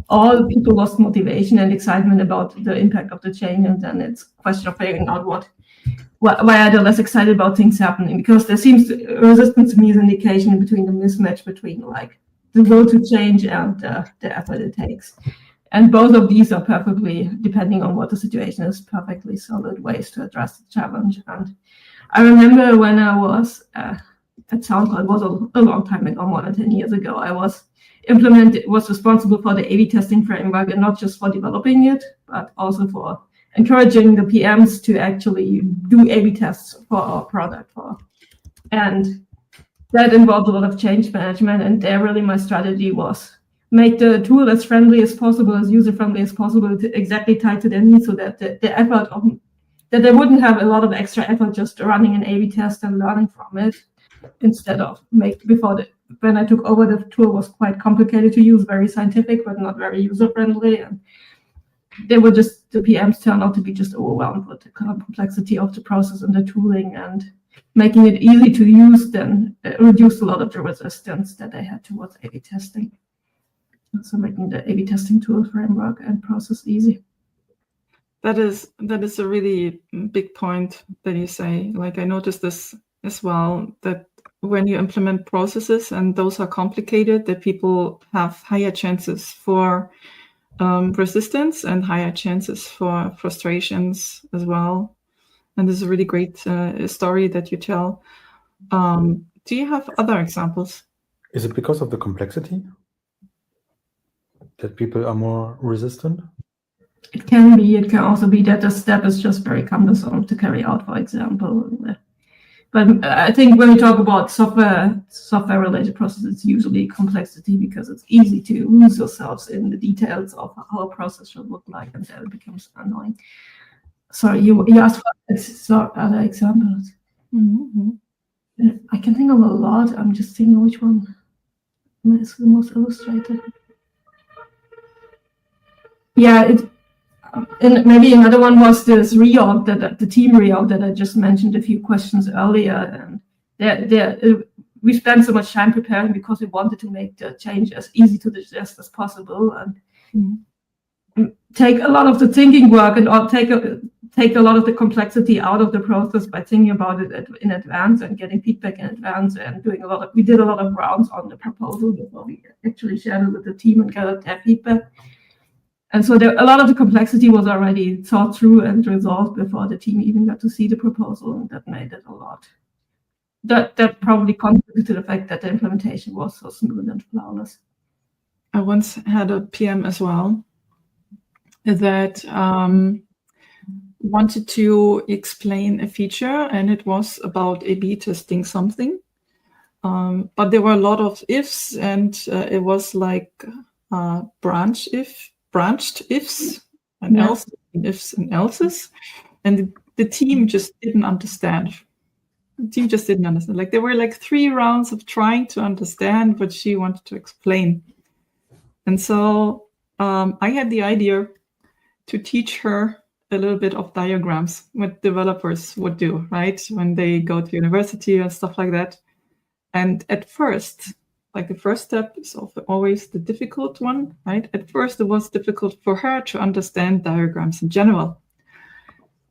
All people lost motivation and excitement about the impact of the change, and then it's a question of figuring out why are they less excited about things happening, because there seems resistance to me is an indication between the mismatch between like the will to change and the effort it takes. And both of these are perfectly, depending on what the situation is, perfectly solid ways to address the challenge. And I remember when I was at SoundCloud, it was a long time ago, more than 10 years ago, I was responsible for the A/B testing framework, and not just for developing it, but also for encouraging the PMs to actually do A/B tests for our product. And that involved a lot of change management, and there really my strategy was make the tool as friendly as possible, as user-friendly as possible, to exactly tied to their needs, so that the effort that they wouldn't have a lot of extra effort just running an A/B test and learning from it, instead of when I took over, the tool was quite complicated to use, very scientific, but not very user-friendly. And the PMs turned out to be just overwhelmed with the complexity of the process and the tooling, and making it easy to use then reduced a lot of the resistance that they had towards A/B testing. So making the A/B testing tool framework and process easy. That is a really big point that you say. Like I noticed this as well, that when you implement processes and those are complicated, that people have higher chances for resistance and higher chances for frustrations as well. And this is a really great story that you tell. Do you have other examples? Is it because of the complexity that people are more resistant? It can be. It can also be that the step is just very cumbersome to carry out, for example. But I think when we talk about software-related processes, it's usually complexity because it's easy to lose yourselves in the details of how a process should look like, and then it becomes annoying. Sorry, you asked for other examples. Mm-hmm. I can think of a lot. I'm just thinking which one is the most illustrated. Yeah, and maybe another one was this reorg, the team reorg that I just mentioned a few questions earlier. And we spent so much time preparing because we wanted to make the change as easy to digest as possible, and take a lot of the thinking work and take a lot of the complexity out of the process by thinking about it in advance and getting feedback in advance and we did a lot of rounds on the proposal before we actually shared it with the team and gathered their feedback. And so a lot of the complexity was already thought through and resolved before the team even got to see the proposal, and that made it a lot. That probably contributed to the fact that the implementation was so smooth and flawless. I once had a PM as well that wanted to explain a feature, and it was about A/B testing something. But there were a lot of ifs, and it was like branched ifs and else, and ifs and elses, and the team just didn't understand. Like there were like 3 rounds of trying to understand what she wanted to explain. And so I had the idea to teach her a little bit of diagrams, what developers would do, right? When they go to university and stuff like that. And at first, like the first step is always the difficult one, right? At first, it was difficult for her to understand diagrams in general.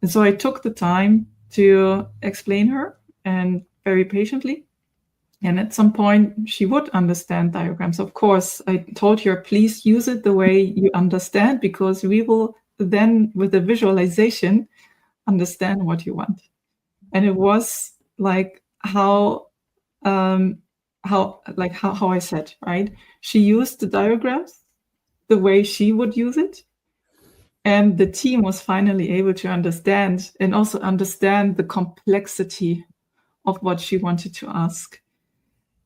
And so I took the time to explain her, and very patiently. And at some point, she would understand diagrams. Of course, I told her, please use it the way you understand, because we will then, with the visualization, understand what you want. And it was like how I said, right? She used the diagrams the way she would use it. And the team was finally able to understand, and also understand the complexity of what she wanted to ask.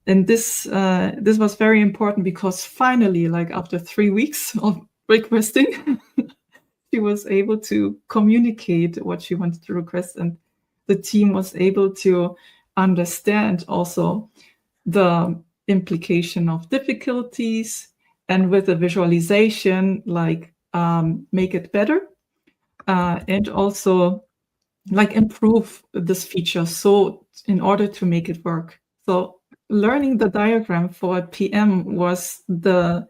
And this was very important, because finally, like after 3 weeks of requesting, she was able to communicate what she wanted to request, and the team was able to understand also the implication of difficulties, and with the visualization, like make it better, and also like improve this feature, so in order to make it work. So learning the diagram for a PM was the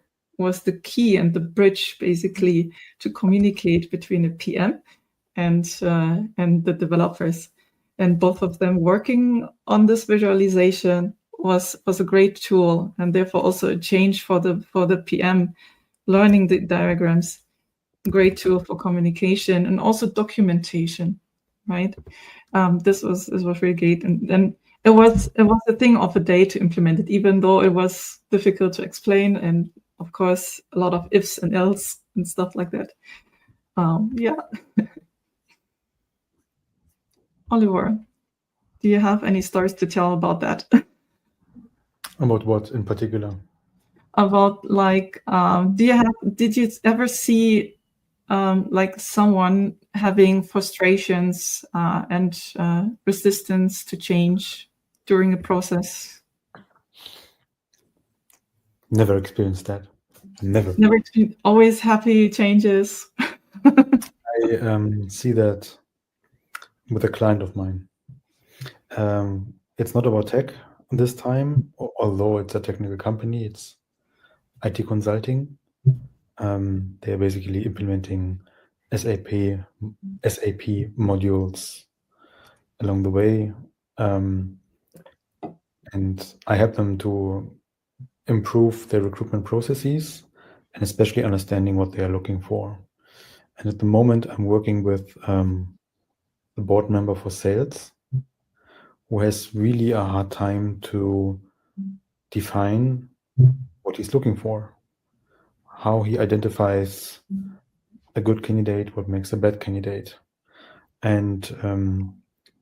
key and the bridge, basically, to communicate between a PM and the developers. And both of them working on this visualization was a great tool, and therefore also a change for the PM. Learning the diagrams, great tool for communication and also documentation, right? This was really great, and then it was a thing of a day to implement it, even though it was difficult to explain, and of course a lot of ifs and else and stuff like that. Yeah. Oliver, do you have any stories to tell about that? About what in particular? About like, did you ever see like someone having frustrations and resistance to change during a process? Never experienced that. Never. Always happy changes. I see that with a client of mine. It's not about tech this time, although it's a technical company. It's IT consulting. They're basically implementing SAP modules along the way. And and I help them to improve their recruitment processes and especially understanding what they are looking for. And at the moment, I'm working with the board member for sales who has really a hard time to define what he's looking for, how he identifies a good candidate, what makes a bad candidate, and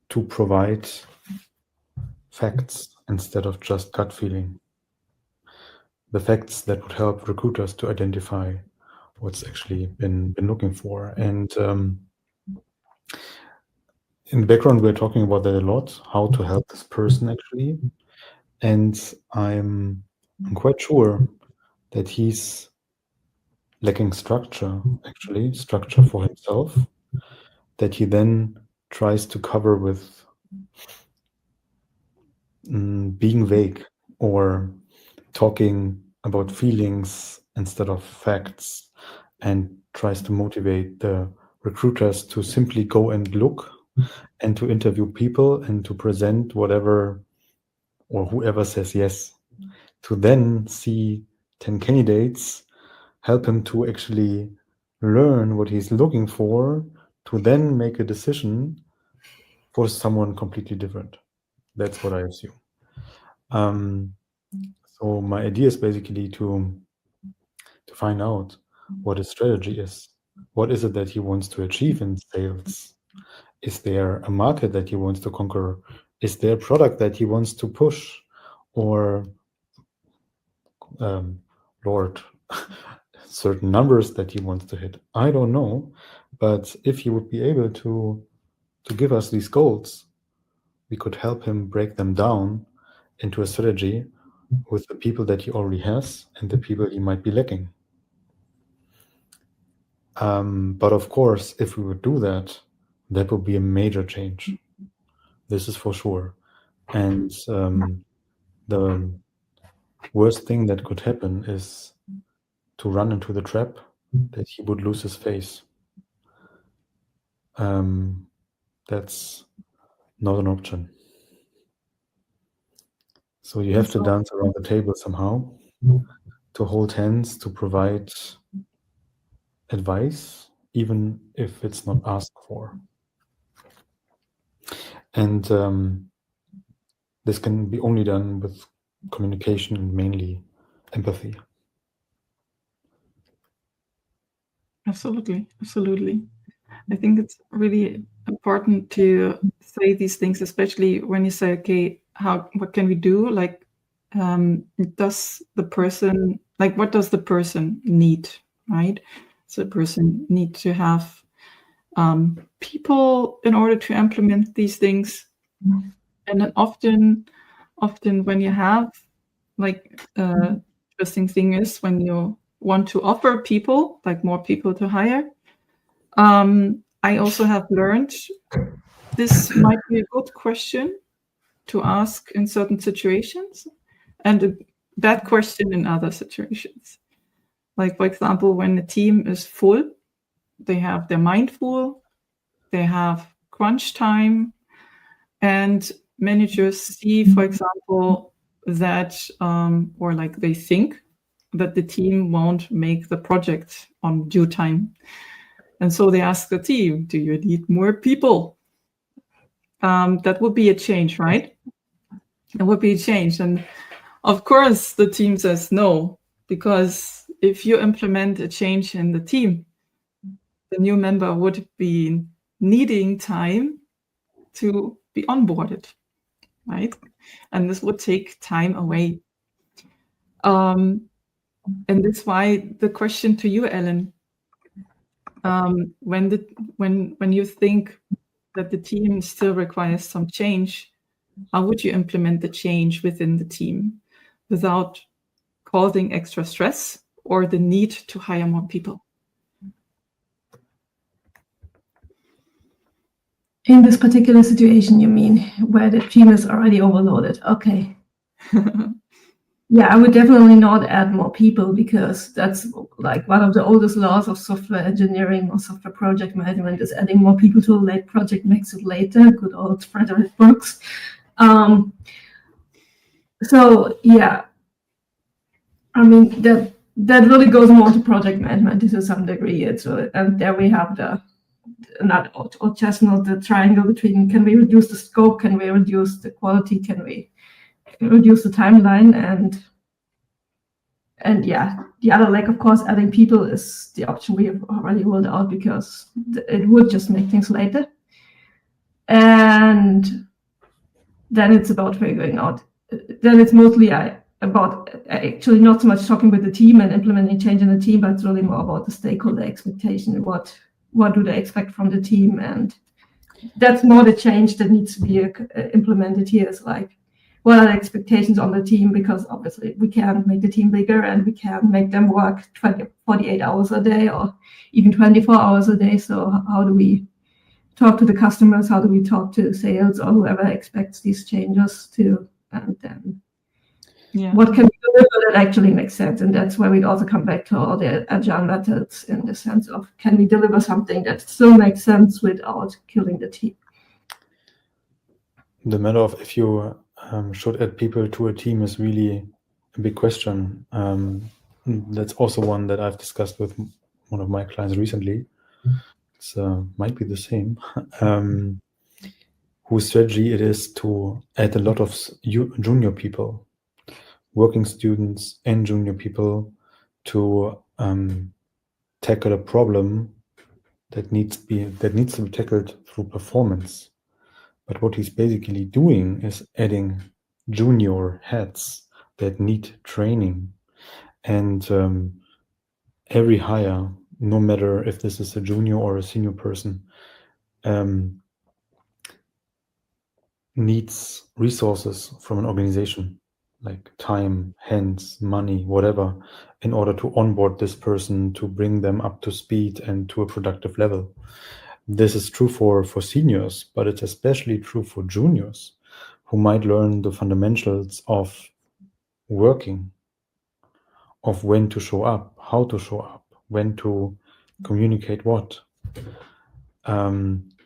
to provide facts instead of just gut feeling. The facts that would help recruiters to identify what's actually been looking for. And in the background, we're talking about that a lot, how to help this person actually. And I'm quite sure that he's lacking structure, actually, structure for himself, that he then tries to cover with being vague or talking about feelings instead of facts, and tries to motivate the recruiters to simply go and look and to interview people and to present whatever or whoever says yes, to then see 10 candidates, help him to actually learn what he's looking for, to then make a decision for someone completely different. That's what I assume. So my idea is basically to find out what his strategy is. What is it that he wants to achieve in sales? Is there a market that he wants to conquer? Is there a product that he wants to push? Or, Lord, certain numbers that he wants to hit? I don't know. But if he would be able to give us these goals, we could help him break them down into a strategy with the people that he already has and the people he might be lacking. But of course, if we would do that, that would be a major change. This is for sure. And the worst thing that could happen is to run into the trap that he would lose his face. That's not an option. So you have to dance around the table somehow, to hold hands, to provide advice, even if it's not asked for. And this can be only done with communication and mainly empathy. Absolutely. I think it's really important to say these things, especially when you say, okay, what can we do? Like, what does the person need, right? So the person need to have people in order to implement these things. And then often when you have, like, interesting thing is when you want to offer people, like more people to hire, I also have learned this might be a good question to ask in certain situations and a bad question in other situations. Like, for example, when the team is full, they have their mind full, they have crunch time, and managers see, for example, that, or like they think that the team won't make the project on due time. And so they ask the team, do you need more people? That would be a change, right? It would be a change. And of course, the team says no, because if you implement a change in the team, the new member would be needing time to be onboarded, right? And this would take time away. And that's why the question to you, Ellen, when you think that the team still requires some change, how would you implement the change within the team without causing extra stress or the need to hire more people? In this particular situation, you mean, where the team is already overloaded? Okay. Yeah, I would definitely not add more people, because that's like one of the oldest laws of software engineering or software project management, is adding more people to a late project makes it later. Good old Frederick Brooks. So yeah, I mean that really goes more to project management to some degree. And there we have or chestnut, the triangle between, can we reduce the scope, can we reduce the quality, can we reduce the timeline, and yeah, the other leg, of course, adding people is the option we have already rolled out, because it would just make things later. And then it's about figuring out, then it's mostly about actually not so much talking with the team and implementing change in the team, but it's really more about the stakeholder expectation. What do they expect from the team? And that's more the change that needs to be implemented here, is like, what are the expectations on the team? Because obviously we can make the team bigger and we can make them work 48 hours a day or even 24 hours a day. So how do we talk to the customers? How do we talk to sales or whoever expects these changes to? And then what can we do that actually makes sense? And that's where we also come back to all the agile methods, in the sense of, can we deliver something that still makes sense without killing the team? The matter of if you should add people to a team is really a big question. That's also one that I've discussed with one of my clients recently. It's might be the same. Whose strategy it is to add a lot of junior people, working students and junior people, to tackle a problem that needs to be tackled through performance. But what he's basically doing is adding junior heads that need training. And every hire, no matter if this is a junior or a senior person, needs resources from an organization, like time, hands, money, whatever, in order to onboard this person, to bring them up to speed and to a productive level. This is true for seniors, but it's especially true for juniors, who might learn the fundamentals of working, of when to show up, how to show up, when to communicate what.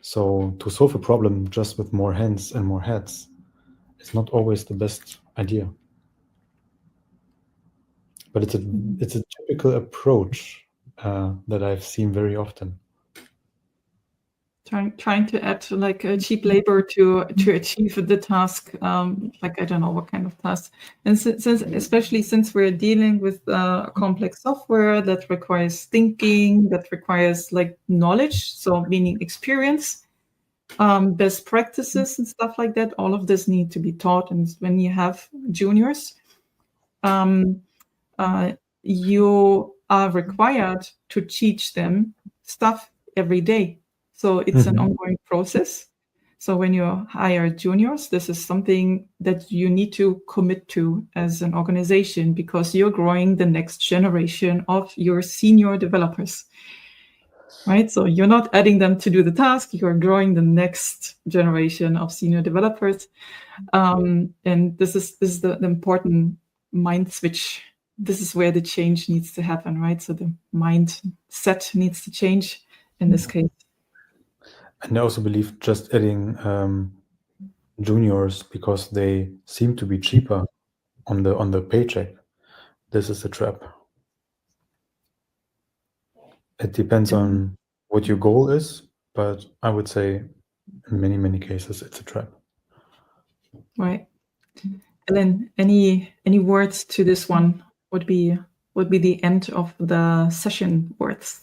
So to solve a problem just with more hands and more heads is not always the best idea. But it's a typical approach that I've seen very often. Trying to add like a cheap labor to achieve the task, like I don't know what kind of task. And especially since we're dealing with complex software that requires thinking, that requires like knowledge, so meaning experience, best practices and stuff like that. All of this need to be taught. And when you have juniors, you are required to teach them stuff every day. So it's an ongoing process. So when you hire juniors, this is something that you need to commit to as an organization, because you're growing the next generation of your senior developers, right? So you're not adding them to do the task, you're growing the next generation of senior developers. And this is the important mind switch. This is where the change needs to happen, right? So the mindset needs to change in this case. And I also believe just adding juniors because they seem to be cheaper on the paycheck, this is a trap. It depends on what your goal is, but I would say in many cases it's a trap. Right. Ellen, any words to this one would be the end of the session words.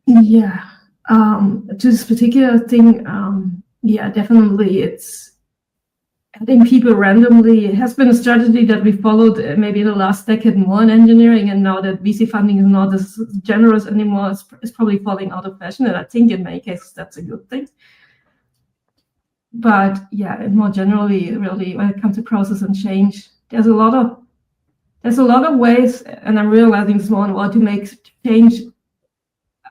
Yeah, to this particular thing, yeah, definitely it's adding people randomly. It has been a strategy that we followed maybe in the last decade more in engineering, and now that VC funding is not as generous anymore, it's probably falling out of fashion, and I think in many cases that's a good thing. But yeah, and more generally, really, when it comes to process and change, there's a lot of ways, and I'm realizing this more and more, to make change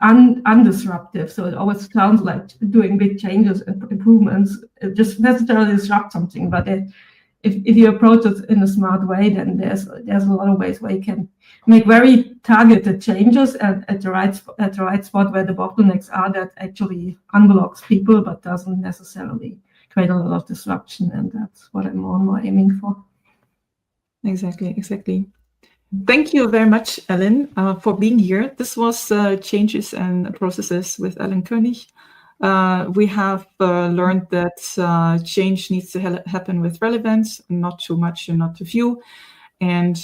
undisruptive. So it always sounds like doing big changes and improvements, it just necessarily disrupt something. But if you approach it in a smart way, then there's a lot of ways where you can make very targeted changes at the right spot where the bottlenecks are, that actually unblocks people but doesn't necessarily create a lot of disruption, and that's what I'm more and more aiming for. Exactly. Thank you very much, Ellen, for being here. This was Changes and Processes with Ellen König. We have learned that change needs to happen with relevance, not too much and not too few. And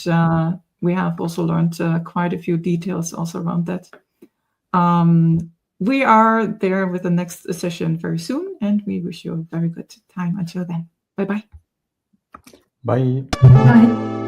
we have also learned quite a few details also around that. We are there with the next session very soon, and we wish you a very good time until then. Bye-bye. Bye. Bye.